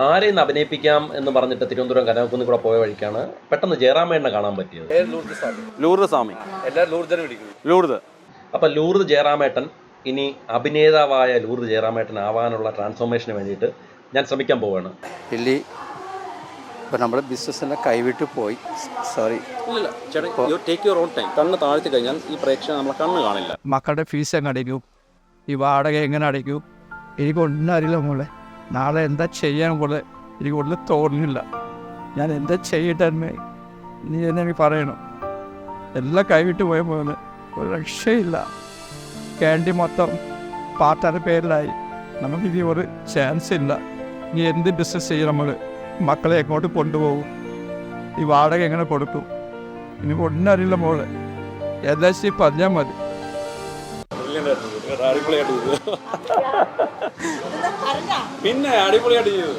ആരെയും അഭിനയിപ്പിക്കാം എന്ന് പറഞ്ഞിട്ട് തിരുവനന്തപുരം കനകക്കുന്നിൽ കൂടെ പോയ വഴിക്കാണ് പെട്ടെന്ന് ജയറാമേണ്ണ കാണാൻ പറ്റിയത്. ലൂർദ് സ്വാമി, ലൂർദ്. അപ്പം ലൂർദ് ജയറാമേട്ടൻ ഇനി അഭിനേതാവായ ലൂർദ് ജയറാമേട്ടൻ ആവാനുള്ള ട്രാൻസ്ഫോർമേഷന് വേണ്ടിയിട്ട് ഞാൻ ശ്രമിക്കാൻ പോവുകയാണ്. ഇല്ലി ഇപ്പം നമ്മുടെ ബിസിനസ്സിനെ കൈവിട്ട് പോയി. സോറി. ഇല്ല ചേട്ടാ, ടേക്ക് യുവർ ഓൺ ടൈം. കണ്ണ് താഴ്ത്തി കഴിഞ്ഞാൽ ഈ പ്രേക്ഷകൻ നമ്മളെ കണ്ണ് കാണില്ല. മക്കളുടെ ഫീസ് എങ്ങനെ അടയ്ക്കും, ഈ വാടക എങ്ങനെ അടയ്ക്കും, എനിക്കൊന്നും അറിയില്ല മോളെ. നാളെ എന്താ ചെയ്യാൻ പോലെ എനിക്കൊന്നും തോന്നുന്നില്ല. ഞാൻ എന്താ ചെയ്യട്ടെ നീ എന്നെ പറയണം. എല്ലാം കൈവിട്ട് പോയ പോലെ ഒരു രക്ഷയില്ല. ക്യാൻഡി മൊത്തം പാർട്ട്ണറുടെ പേരിലായി. നമുക്കിനി ഒരു ചാൻസ് ഇല്ല. ഇനി എന്ത് ബിസിനസ് ചെയ്യും? നമ്മൾ മക്കളെ എങ്ങോട്ട് കൊണ്ടുപോകും? ഈ വാടക എങ്ങനെ കൊടുക്കും? ഇനി ഒന്നും അറിയില്ല മോളെ. ഏകദേശം പറഞ്ഞാൽ മതി. പിന്നെ അടിപൊളിയായിട്ട് ചെയ്തു.